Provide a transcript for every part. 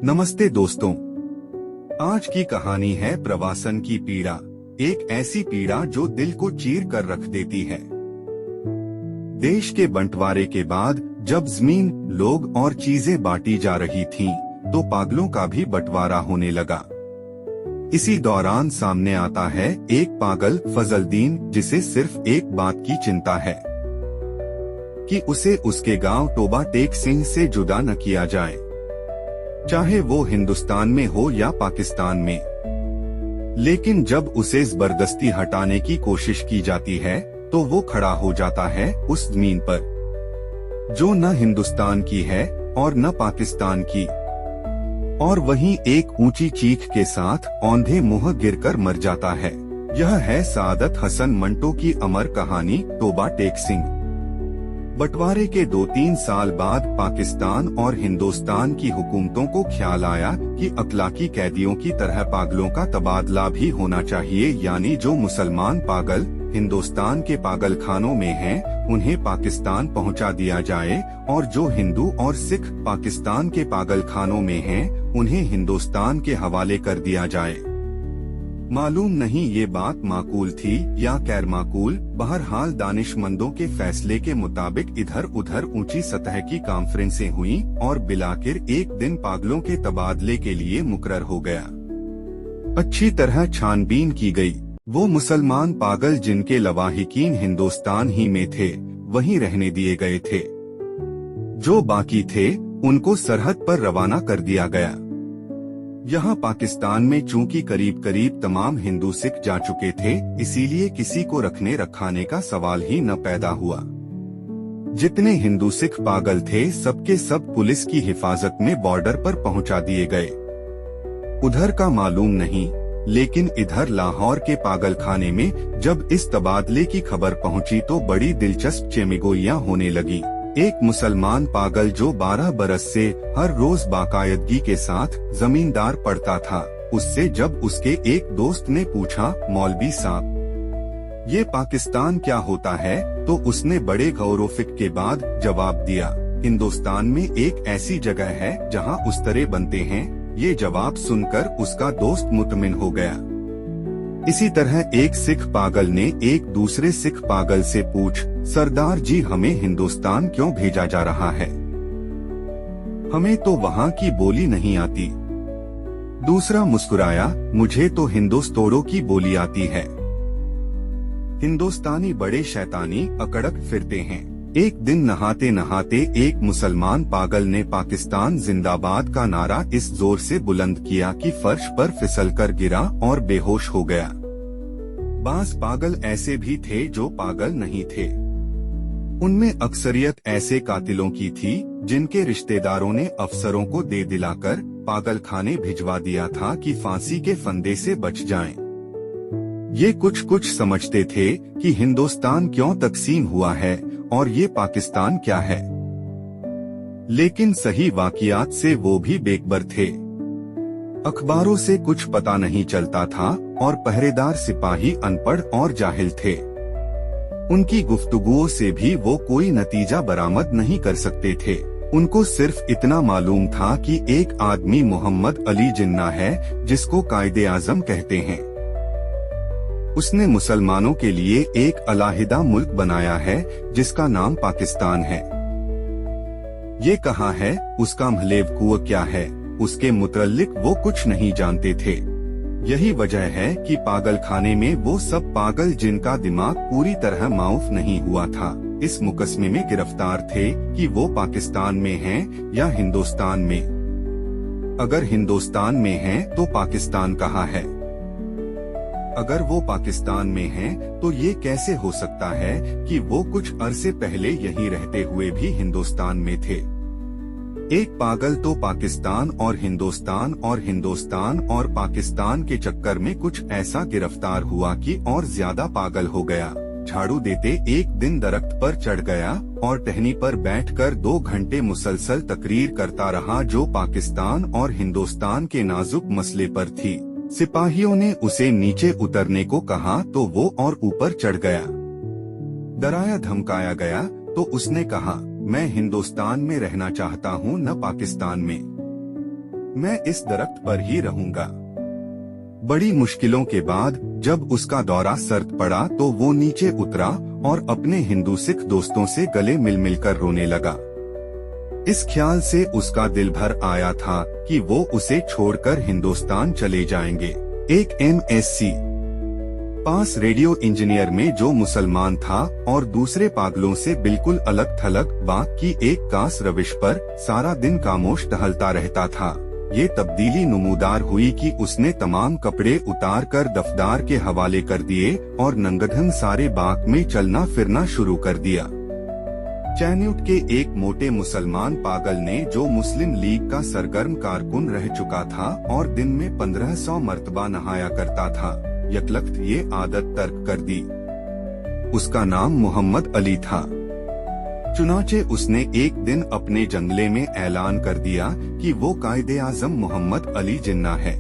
नमस्ते दोस्तों। आज की कहानी है प्रवासन की पीड़ा। एक ऐसी पीड़ा जो दिल को चीर कर रख देती है। देश के बंटवारे के बाद जब जमीन, लोग और चीजें बांटी जा रही थीं, तो पागलों का भी बंटवारा होने लगा। इसी दौरान सामने आता है एक पागल फजलदीन, जिसे सिर्फ एक बात की चिंता है कि उसे उसके गांव टोबा टेक सिंह से जुदा न किया जाए, चाहे वो हिंदुस्तान में हो या पाकिस्तान में। लेकिन जब उसे जबरदस्ती हटाने की कोशिश की जाती है, तो वो खड़ा हो जाता है उस जमीन पर जो न हिंदुस्तान की है और न पाकिस्तान की, और वहीं एक ऊंची चीख के साथ औंधे मुंह गिरकर मर जाता है। यह है सादत हसन मंटो की अमर कहानी टोबा टेक सिंह। बंटवारे के 2-3 साल बाद पाकिस्तान और हिंदुस्तान की हुकूमतों को ख्याल आया कि अखलाकी कैदियों की तरह पागलों का तबादला भी होना चाहिए, यानी जो मुसलमान पागल हिंदुस्तान के पागल खानों में हैं, उन्हें पाकिस्तान पहुंचा दिया जाए, और जो हिंदू और सिख पाकिस्तान के पागल खानों में हैं, उन्हें हिंदुस्तान के हवाले कर दिया जाए। मालूम नहीं ये बात माकूल थी या गैर माकूल। बहरहाल दानिशमंदों के फैसले के मुताबिक इधर उधर ऊंची सतह की कॉन्फ्रेंसें हुई और बिलाखिर एक दिन पागलों के तबादले के लिए मुकर्रर हो गया। अच्छी तरह छानबीन की गई। वो मुसलमान पागल जिनके लवाहिकीन हिंदुस्तान ही में थे, वहीं रहने दिए गए थे। जो बाकी थे, उनको सरहद पर रवाना कर दिया गया। यहाँ पाकिस्तान में चूंकि करीब करीब तमाम हिंदू सिख जा चुके थे, इसीलिए किसी को रखने रखाने का सवाल ही न पैदा हुआ। जितने हिंदू सिख पागल थे, सबके सब पुलिस की हिफाजत में बॉर्डर पर पहुंचा दिए गए। उधर का मालूम नहीं, लेकिन इधर लाहौर के पागल खाने में जब इस तबादले की खबर पहुंची तो बड़ी दिलचस्प चेमिगोइयां होने लगी। एक मुसलमान पागल जो 12 बरस से हर रोज बाकायदगी के साथ जमींदार पढ़ता था, उससे जब उसके एक दोस्त ने पूछा, मौलवी साहब, ये पाकिस्तान क्या होता है, तो उसने बड़े गौर-व-फिक्र के बाद जवाब दिया, हिंदुस्तान में एक ऐसी जगह है जहाँ उस्तरे बनते हैं। ये जवाब सुनकर उसका दोस्त मुतमिन हो गया। इसी तरह एक सिख पागल ने एक दूसरे सिख पागल से पूछ, सरदार जी, हमें हिंदुस्तान क्यों भेजा जा रहा है? हमें तो वहाँ की बोली नहीं आती। दूसरा मुस्कुराया, मुझे तो हिंदुस्तोड़ों की बोली आती है। हिंदुस्तानी बड़े शैतानी अकड़क फिरते हैं। एक दिन नहाते नहाते एक मुसलमान पागल ने पाकिस्तान जिंदाबाद का नारा इस जोर से बुलंद किया कि फर्श पर फिसलकर गिरा और बेहोश हो गया। बास पागल ऐसे भी थे जो पागल नहीं थे। उनमें अक्सरियत ऐसे कातिलों की थी जिनके रिश्तेदारों ने अफसरों को दे दिलाकर पागल खाने भिजवा दिया था कि फांसी के फंदे से बच जाएं। ये कुछ समझते थे कि हिंदुस्तान क्यों तकसीम हुआ है और ये पाकिस्तान क्या है, लेकिन सही वाकियात से वो भी बेखबर थे। अखबारों से कुछ पता नहीं चलता था और पहरेदार सिपाही अनपढ़ और जाहिल थे। उनकी गुफ्तगुओं से भी वो कोई नतीजा बरामद नहीं कर सकते थे। उनको सिर्फ इतना मालूम था कि एक आदमी मोहम्मद अली जिन्ना है, जिसको कायदे आजम कहते हैं। उसने मुसलमानों के लिए एक अलहदा मुल्क बनाया है जिसका नाम पाकिस्तान है। ये कहाँ है, उसका महलेव कुआं क्या है, उसके मुतल्लिक वो कुछ नहीं जानते थे। यही वजह है कि पागल खाने में वो सब पागल जिनका दिमाग पूरी तरह माऊफ नहीं हुआ था, इस मुकस्मे में गिरफ्तार थे कि वो पाकिस्तान में हैं या हिंदुस्तान में। अगर हिंदुस्तान में हैं तो पाकिस्तान कहाँ है? अगर वो पाकिस्तान में हैं, तो ये कैसे हो सकता है कि वो कुछ अरसे पहले यहीं रहते हुए भी हिंदुस्तान में थे? एक पागल तो पाकिस्तान और हिंदुस्तान और पाकिस्तान के चक्कर में कुछ ऐसा गिरफ्तार हुआ कि और ज्यादा पागल हो गया। झाड़ू देते एक दिन दरख्त पर चढ़ गया और टहनी पर बैठकर 2 घंटे मुसलसल तकरीर करता रहा जो पाकिस्तान और हिंदुस्तान के नाजुक मसले पर थी। सिपाहियों ने उसे नीचे उतरने को कहा तो वो और ऊपर चढ़ गया। डराया धमकाया गया तो उसने कहा, मैं हिंदुस्तान में रहना चाहता हूँ, न पाकिस्तान में। मैं इस दरख्त पर ही रहूंगा। बड़ी मुश्किलों के बाद जब उसका दौरा सर्द पड़ा तो वो नीचे उतरा और अपने हिंदू सिख दोस्तों से गले मिल मिलकर रोने लगा। इस ख्याल से उसका दिल भर आया था कि वो उसे छोड़कर हिंदुस्तान चले जाएंगे। एक MSc पास रेडियो इंजीनियर में जो मुसलमान था और दूसरे पागलों से बिल्कुल अलग थलग बात की एक कास रविश पर सारा दिन खामोश टहलता रहता था। ये तब्दीली नुमूदार हुई कि उसने तमाम कपड़े उतार कर दफ्तार के हवाले कर दिए और नंगधम सारे बाग में चलना फिरना शुरू कर दिया। चैन्यूट के एक मोटे मुसलमान पागल ने, जो मुस्लिम लीग का सरगर्म कारकुन रह चुका था और दिन में 1500 मर्तबा नहाया करता था, यकलख्त ये आदत तर्क कर दी। उसका नाम मोहम्मद अली था। चुनाचे उसने एक दिन अपने जंगले में ऐलान कर दिया कि वो कायदे आजम मोहम्मद अली जिन्ना है।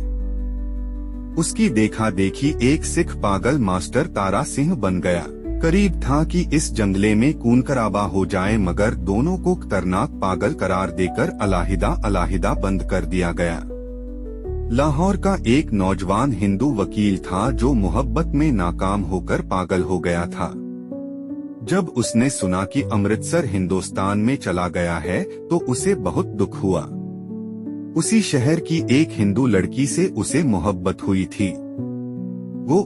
उसकी देखा देखी एक सिख पागल मास्टर तारा सिंह बन गया। करीब था कि इस जंगले में खून खराबा हो जाए, मगर दोनों को खतरनाक पागल करार देकर अलहदा अलहदा बंद कर दिया गया। लाहौर का एक नौजवान हिंदू वकील था जो मोहब्बत में नाकाम होकर पागल हो गया था। जब उसने सुना कि अमृतसर हिंदुस्तान में चला गया है तो उसे बहुत दुख हुआ। उसी शहर की एक हिंदू लड़की से उसे मोहब्बत हुई थी।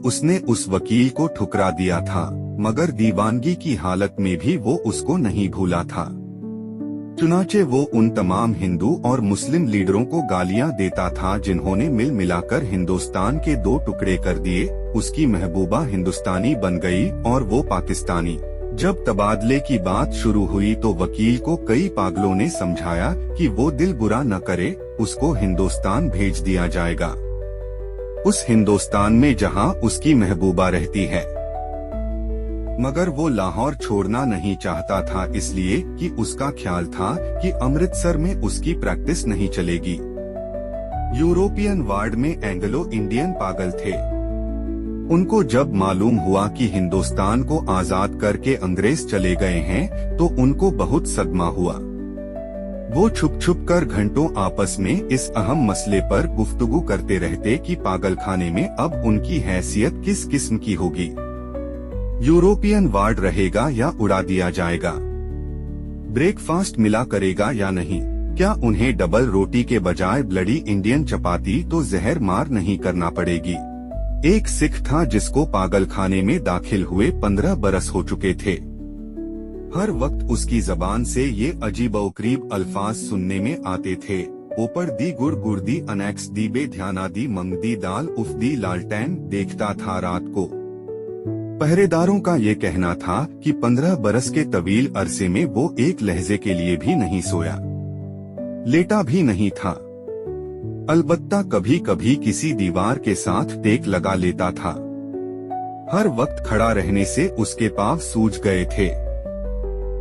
उसने उस वकील को ठुकरा दिया था, मगर दीवानगी की हालत में भी वो उसको नहीं भूला था। चुनाचे वो उन तमाम हिंदू और मुस्लिम लीडरों को गालियां देता था जिन्होंने मिल मिलाकर हिंदुस्तान के 2 टुकड़े कर दिए। उसकी महबूबा हिंदुस्तानी बन गई और वो पाकिस्तानी। जब तबादले की बात शुरू हुई तो वकील को कई पागलों ने समझाया कि वो दिल बुरा न करे, उसको हिंदुस्तान भेज दिया जाएगा, उस हिंदुस्तान में जहां उसकी महबूबा रहती है। मगर वो लाहौर छोड़ना नहीं चाहता था, इसलिए कि उसका ख्याल था कि अमृतसर में उसकी प्रैक्टिस नहीं चलेगी। यूरोपियन वार्ड में एंग्लो इंडियन पागल थे। उनको जब मालूम हुआ कि हिंदुस्तान को आजाद करके अंग्रेज चले गए हैं तो उनको बहुत सदमा हुआ। वो छुप छुप कर घंटों आपस में इस अहम मसले पर गुफ्तगू करते रहते कि पागलखाने में अब उनकी हैसियत किस किस्म की होगी। यूरोपियन वार्ड रहेगा या उड़ा दिया जाएगा? ब्रेकफास्ट मिला करेगा या नहीं? क्या उन्हें डबल रोटी के बजाय ब्लडी इंडियन चपाती तो जहर मार नहीं करना पड़ेगी? एक सिख था जिसको पागलखाने में दाखिल हुए 15 बरस हो चुके थे। हर वक्त उसकी जबान से ये अजीबोगरीब अल्फाज सुनने में आते थे। ऊपर दी गुड़ गुर्दी अनेक्स दी बे ध्याना दी मंगदी दाल उफ दी लालटेन देखता था रात को। पहरेदारों का ये कहना था कि 15 बरस के तवील अरसे में वो एक लहजे के लिए भी नहीं सोया, लेटा भी नहीं था। अलबत्ता कभी कभी किसी दीवार के साथ टेक लगा लेता था। हर वक्त खड़ा रहने से उसके पांव सूज गए थे,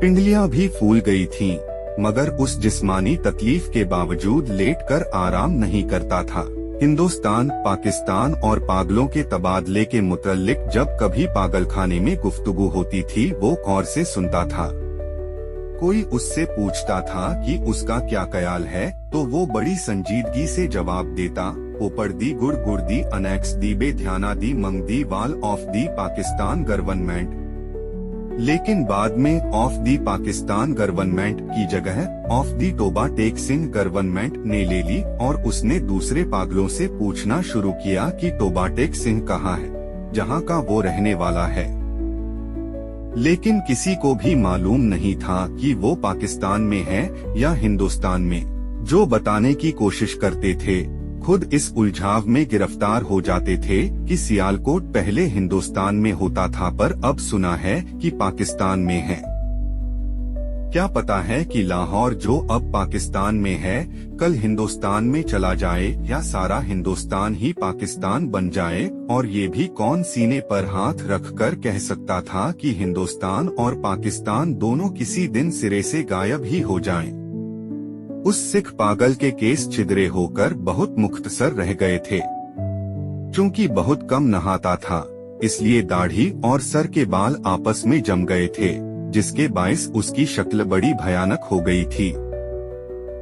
पिंडलियां भी फूल गई थीं, मगर उस जिस्मानी तकलीफ के बावजूद लेटकर आराम नहीं करता था। हिंदुस्तान, पाकिस्तान और पागलों के तबादले के मुतल्लिक जब कभी पागलखाने में गुफ्तगू होती थी वो गौर से सुनता था। कोई उससे पूछता था कि उसका क्या ख्याल है तो वो बड़ी संजीदगी से जवाब देता, ऊपर दी गुड़ गुर्दी अनेक्स दी बे ध्याना दी मंगदी wall of the Pakistan government. लेकिन बाद में ऑफ दी पाकिस्तान गवर्नमेंट की जगह of the Toba Tek Singh government ने ले ली और उसने दूसरे पागलों से पूछना शुरू किया कि टोबा टेक सिंह कहाँ है, जहाँ का वो रहने वाला है। लेकिन किसी को भी मालूम नहीं था कि वो पाकिस्तान में है या हिंदुस्तान में। जो बताने की कोशिश करते थे खुद इस उलझाव में गिरफ्तार हो जाते थे कि सियालकोट पहले हिंदुस्तान में होता था पर अब सुना है कि पाकिस्तान में है। क्या पता है कि लाहौर जो अब पाकिस्तान में है कल हिंदुस्तान में चला जाए या सारा हिंदुस्तान ही पाकिस्तान बन जाए। और ये भी कौन सीने पर हाथ रखकर कह सकता था कि हिंदुस्तान और पाकिस्तान दोनों किसी दिन सिरे से गायब ही हो जाएं। उस सिख पागल के केस छिद्रे होकर बहुत मुख्तसर रह गए थे। चूंकि बहुत कम नहाता था इसलिए दाढ़ी और सर के बाल आपस में जम गए थे, जिसके बायस उसकी शक्ल बड़ी भयानक हो गई थी।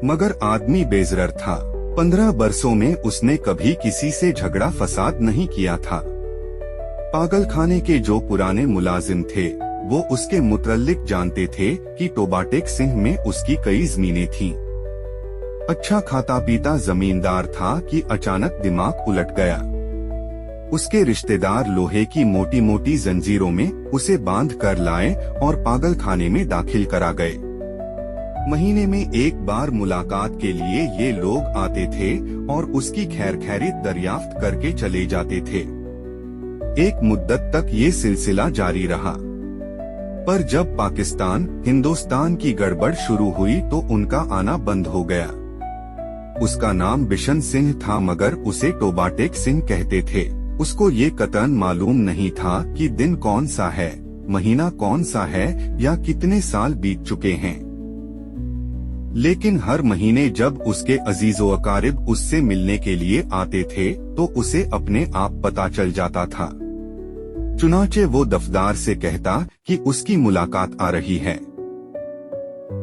मगर आदमी बेजरर था। 15 बरसों में उसने कभी किसी से झगड़ा फसाद नहीं किया था। पागल खाने के जो पुराने मुलाजिम थे वो उसके मुतल्लिक जानते थे कि टोबाटेक सिंह में उसकी कई जमीनें थीं। अच्छा खाता पीता जमींदार था कि अचानक दिमाग उलट गया। उसके रिश्तेदार लोहे की मोटी मोटी जंजीरों में उसे बांध कर लाए और पागल खाने में दाखिल करा गए। महीने में एक बार मुलाकात के लिए ये लोग आते थे और उसकी खैर खैरियत दरियाफ्त करके चले जाते थे। एक मुद्दत तक ये सिलसिला जारी रहा, पर जब पाकिस्तान हिंदुस्तान की गड़बड़ शुरू हुई तो उनका आना बंद हो गया। उसका नाम बिशन सिंह था मगर उसे टोबाटेक सिंह कहते थे। उसको ये कतन मालूम नहीं था कि दिन कौन सा है, महीना कौन सा है या कितने साल बीत चुके हैं। लेकिन हर महीने जब उसके अजीजो अकारिब उससे मिलने के लिए आते थे तो उसे अपने आप पता चल जाता था। चुनाचे वो दफदार से कहता कि उसकी मुलाकात आ रही है।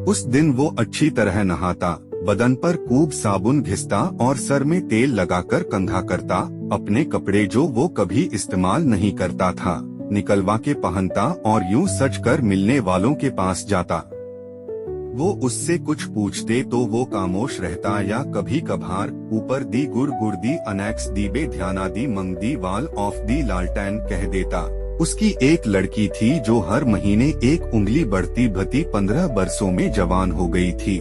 उस दिन वो अच्छी तरह नहाता, बदन पर खूब साबुन घिसता और सर में तेल लगाकर कंघा करता। अपने कपड़े जो वो कभी इस्तेमाल नहीं करता था निकलवा के पहनता और यूं सच कर मिलने वालों के पास जाता। वो उससे कुछ पूछते तो वो खामोश रहता या कभी कभार ऊपर दी गुड़ गुर्दी अनेक्स दी बे ध्याना दी मंग दी वाल ऑफ दी लालटेन कह देता। उसकी एक लड़की थी जो हर महीने एक उंगली बढ़ती भती 15 बरसों में जवान हो गई थी।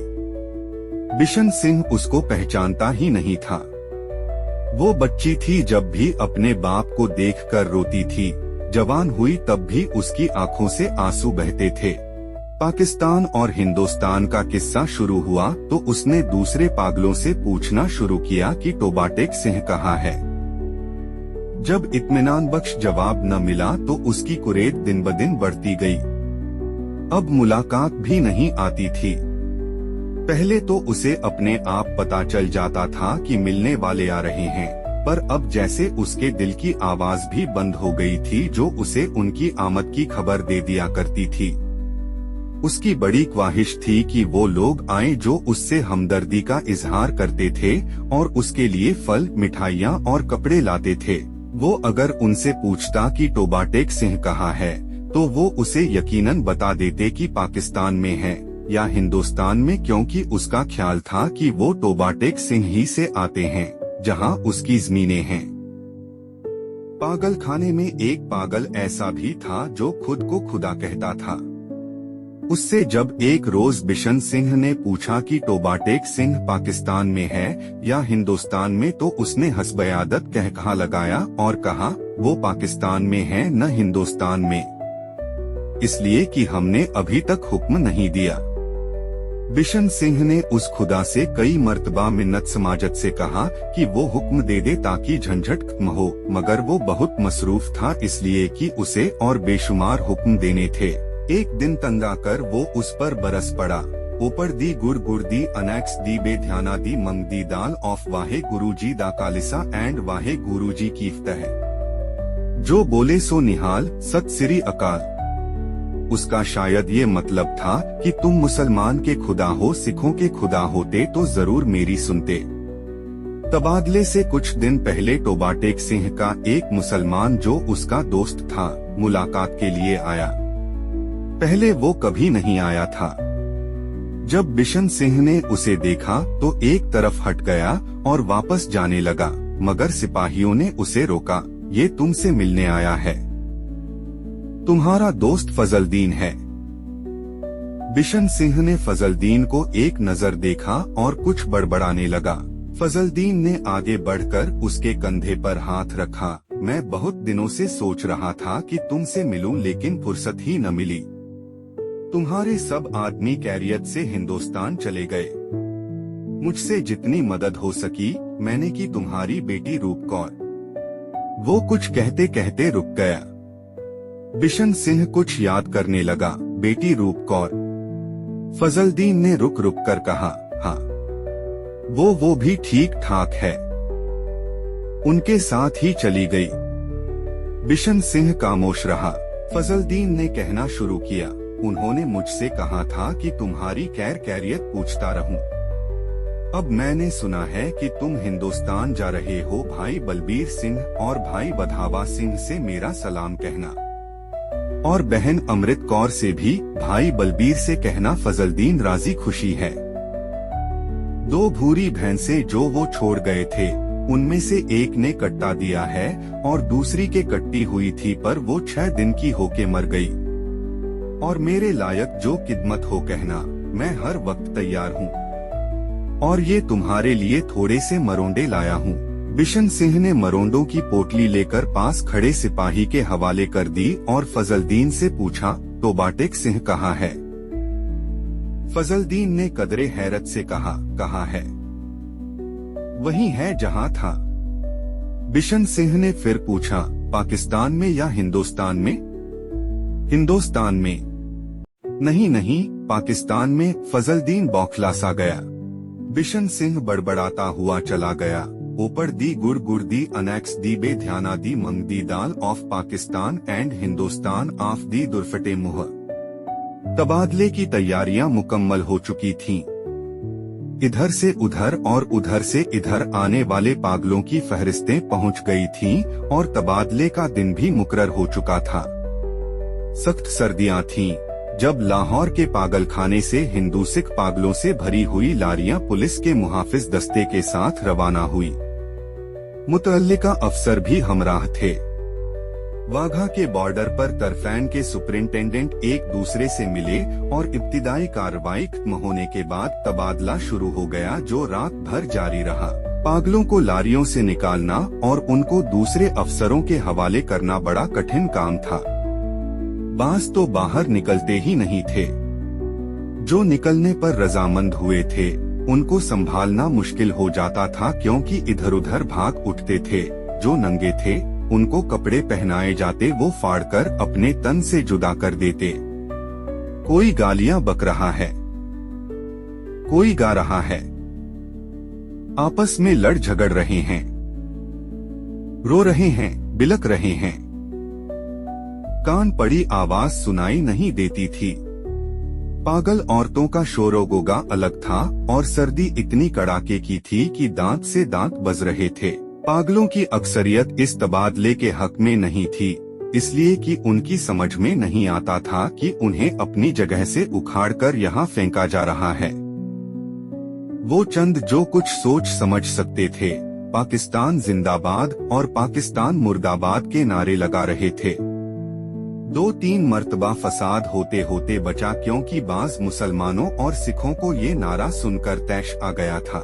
बिशन सिंह उसको पहचानता ही नहीं था। वो बच्ची थी जब भी अपने बाप को देखकर रोती थी, जवान हुई तब भी उसकी आंखों से आंसू बहते थे। पाकिस्तान और हिंदुस्तान का किस्सा शुरू हुआ तो उसने दूसरे पागलों से पूछना शुरू किया कि टोबाटेक सिंह कहाँ है। जब इत्मीनान बख्श जवाब न मिला तो उसकी कुरेद दिन ब दिन बढ़ती गई। अब मुलाकात भी नहीं आती थी। पहले तो उसे अपने आप पता चल जाता था कि मिलने वाले आ रहे हैं, पर अब जैसे उसके दिल की आवाज भी बंद हो गई थी जो उसे उनकी आमद की खबर दे दिया करती थी। उसकी बड़ी ख्वाहिश थी कि वो लोग आएं जो उससे हमदर्दी का इजहार करते थे और उसके लिए फल, मिठाइयाँ और कपड़े लाते थे। वो अगर उनसे पूछता कि टोबाटेक सिंह कहाँ है तो वो उसे यकीनन बता देते कि पाकिस्तान में है या हिंदुस्तान में, क्योंकि उसका ख्याल था कि वो टोबाटेक सिंह ही से आते हैं जहां उसकी जमीनें हैं। पागल खाने में एक पागल ऐसा भी था जो खुद को खुदा कहता था। उससे जब एक रोज बिशन सिंह ने पूछा कि टोबाटेक सिंह पाकिस्तान में है या हिंदुस्तान में तो उसने हस्बयादत कहकहा लगाया और कहा वो पाकिस्तान में है न हिंदुस्तान में, इसलिए कि हमने अभी तक हुक्म नहीं दिया। बिशन सिंह ने उस खुदा से कई मर्तबा मिन्नत समाजत से कहा कि वो हुक्म दे दे ताकि झंझट खत्म हो, मगर वो बहुत मसरूफ था इसलिए कि उसे और बेशुमार हुक्म देने थे। एक दिन तंगा कर वो उस पर बरस पड़ा। ऊपर दी गुड़ गुर्दी अनेक्स दी बे ध्याना दी मंग दी दाल ऑफ वाहे गुरुजी दा कालिसा एंड वाहे गुरुजी की फतह। जो बोले सो निहाल, सत श्री अकाल। उसका शायद ये मतलब था कि तुम मुसलमान के खुदा हो, सिखों के खुदा होते तो जरूर मेरी सुनते। तबादले से कुछ दिन पहले टोबाटेक सिंह का एक मुसलमान जो उसका दोस्त था मुलाकात के लिए आया। पहले वो कभी नहीं आया था। जब बिशन सिंह ने उसे देखा तो एक तरफ हट गया और वापस जाने लगा, मगर सिपाहियों ने उसे रोका। ये तुमसे मिलने आया है, तुम्हारा दोस्त फजलदीन है। बिशन सिंह ने फजलदीन को एक नजर देखा और कुछ बड़बड़ाने लगा। फजलदीन ने आगे बढ़कर उसके कंधे पर हाथ रखा। मैं बहुत दिनों से सोच रहा था कि तुमसे मिलूं, लेकिन फुर्सत ही न मिली। तुम्हारे सब आदमी कैरियत से हिंदुस्तान चले गए। मुझसे जितनी मदद हो सकी मैंने की। तुम्हारी बेटी रूप कौर। वो कुछ कहते कहते रुक गया। बिशन सिंह कुछ याद करने लगा। बेटी रूप कौर। फजलदीन ने रुक रुक कर कहा, हाँ वो भी ठीक ठाक है, उनके साथ ही चली गई। बिशन सिंह खामोश रहा। फजलदीन ने कहना शुरू किया, उन्होंने मुझसे कहा था कि तुम्हारी कैरियत पूछता रहूं। अब मैंने सुना है कि तुम हिंदुस्तान जा रहे हो। भाई बलबीर सिंह और भाई बधावा सिंह से मेरा सलाम कहना, और बहन अमृत कौर से भी भाई बलबीर से कहना फजलदीन राजी खुशी है। 2 भूरी भैंसें जो वो छोड़ गए थे उनमें से एक ने कट्टा दिया है और दूसरी के कट्टी हुई थी, पर वो 6 दिन की होके मर गई। और मेरे लायक जो खिदमत हो कहना, मैं हर वक्त तैयार हूँ। और ये तुम्हारे लिए थोड़े से मरोंडे लाया हूँ। बिशन सिंह ने मरोंडों की पोटली लेकर पास खड़े सिपाही के हवाले कर दी और फजलदीन से पूछा, तो बाटेक सिंह कहाँ है? फजलदीन ने कदरे हैरत से कहा, कहाँ है? वही है जहाँ था। बिशन सिंह ने फिर पूछा, पाकिस्तान में या हिंदुस्तान में? हिंदुस्तान में। नहीं नहीं, पाकिस्तान में। फजलदीन बौखला सा गया। बिशन सिंह बड़बड़ाता हुआ चला गया। ऊपर दी गुड़ गुड़ दी अनेक्स दी बे ध्याना दी मंग दी दाल of Pakistan and Hindustan of दी दुर्फटे मुह। तबादले की तैयारियां मुकम्मल हो चुकी थीं। इधर से उधर और उधर से इधर आने वाले पागलों की फहरिस्तें पहुंच गई थीं और तबादले का दिन भी मुकर्रर हो चुका था। सख्त सर्दियां थीं जब लाहौर के पागलखाने से हिंदू सिख पागलों से भरी हुई लारियां पुलिस के मुहाफिज दस्ते के साथ रवाना हुई। मुतअल्लिका अफसर भी हमराह थे। वाघा के बॉर्डर पर तरफैन के सुपरिंटेंडेंट एक दूसरे से मिले और इब्तिदाई कार्रवाई खत्म होने के बाद तबादला शुरू हो गया, जो रात भर जारी रहा। पागलों को लारियों से निकालना और उनको दूसरे अफसरों के हवाले करना बड़ा कठिन काम था। बास तो बाहर निकलते ही नहीं थे। जो निकलने पर रजामंद हुए थे उनको संभालना मुश्किल हो जाता था, क्योंकि इधर उधर भाग उठते थे। जो नंगे थे उनको कपड़े पहनाए जाते, वो फाड़कर अपने तन से जुदा कर देते। कोई गालियां बक रहा है, कोई गा रहा है, आपस में लड़ झगड़ रहे हैं, रो रहे हैं, बिलक रहे हैं। कान पड़ी आवाज सुनाई नहीं देती थी। पागल औरतों का शोरोगोगा अलग था और सर्दी इतनी कड़ाके की थी कि दांत से दांत बज रहे थे। पागलों की अक्सरियत इस तबादले के हक में नहीं थी, इसलिए कि उनकी समझ में नहीं आता था कि उन्हें अपनी जगह से उखाड़कर यहाँ फेंका जा रहा है। वो चंद जो कुछ सोच समझ सकते थे, पाकिस्तान जिंदाबाद और पाकिस्तान मुर्दाबाद के नारे लगा रहे थे। 2-3 मर्तबा फसाद होते होते बचा, क्योंकि बाज मुसलमानों और सिखों को ये नारा सुनकर तैश आ गया था।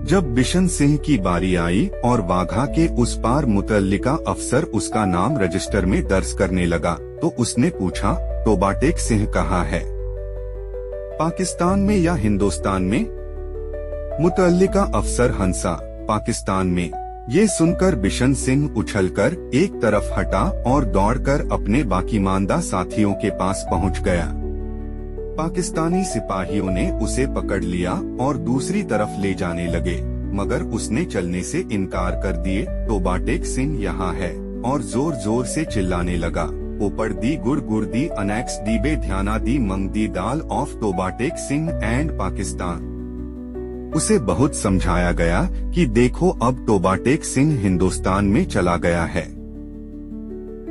जब बिशन सिंह की बारी आई और वाघा के उस पार मुतल्लिका अफसर उसका नाम रजिस्टर में दर्ज करने लगा, तो उसने पूछा, तो बाटेक सिंह कहाँ है? पाकिस्तान में या हिंदुस्तान में? मुतल्लिका अफसर हंसा, पाकिस्तान में। ये सुनकर बिशन सिंह उछलकर एक तरफ हटा और दौड़कर अपने बाकीमानदा साथियों के पास पहुंच गया। पाकिस्तानी सिपाहियों ने उसे पकड़ लिया और दूसरी तरफ ले जाने लगे, मगर उसने चलने से इनकार कर दिए। तो बाटेक सिंह यहाँ है, और जोर जोर से चिल्लाने लगा, ऊपर दी गुड़ गुड़ दी अनेक्स दी बे ध्याना दी मंग दी दाल ऑफ तो बाटेक सिंह एंड पाकिस्तान। उसे बहुत समझाया गया कि देखो अब तो बाटेक सिंह हिंदुस्तान में चला गया है,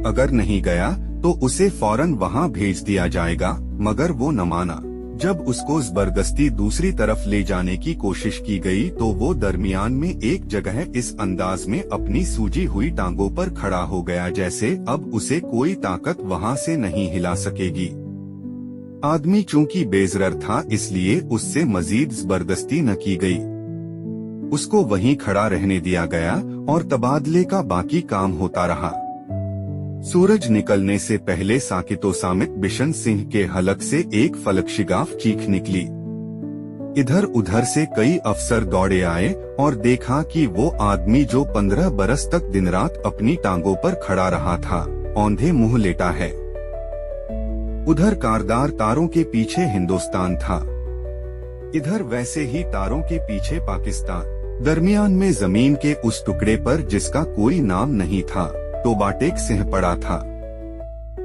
अगर नहीं गया तो उसे फौरन वहां भेज दिया जाएगा, मगर वो न माना। जब उसको जबरदस्ती दूसरी तरफ ले जाने की कोशिश की गई तो वो दरमियान में एक जगह इस अंदाज में अपनी सूजी हुई टांगों पर खड़ा हो गया जैसे अब उसे कोई ताकत वहां से नहीं हिला सकेगी। आदमी चूंकि बेजरर था, इसलिए उससे मजीद जबरदस्ती न की गई। उसको वहीं खड़ा रहने दिया गया और तबादले का बाकी काम होता रहा। सूरज निकलने से पहले साकितो सामित बिशन सिंह के हलक से एक फलकशिगाफ चीख निकली। इधर उधर से कई अफसर दौड़े आए और देखा कि वो आदमी जो 15 बरस तक दिन रात अपनी टांगों पर खड़ा रहा था, औंधे मुंह लेटा है। उधर कारदार तारों के पीछे हिंदुस्तान था, इधर वैसे ही तारों के पीछे पाकिस्तान। दरमियान में जमीन के उस टुकड़े पर जिसका कोई नाम नहीं था, तो बाटेक सिंह पड़ा था।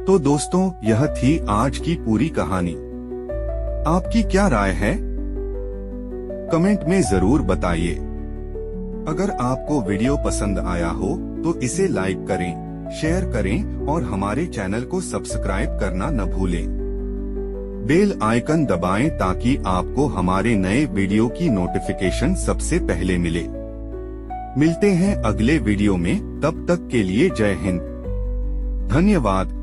तो दोस्तों, यह थी आज की पूरी कहानी। आपकी क्या राय है? कमेंट में जरूर बताइए। अगर आपको वीडियो पसंद आया हो तो इसे लाइक करें, शेयर करें और हमारे चैनल को सब्सक्राइब करना न भूलें। बेल आइकन दबाएं ताकि आपको हमारे नए वीडियो की नोटिफिकेशन सबसे पहले मिले। मिलते हैं अगले वीडियो में, तब तक के लिए जय हिंद, धन्यवाद।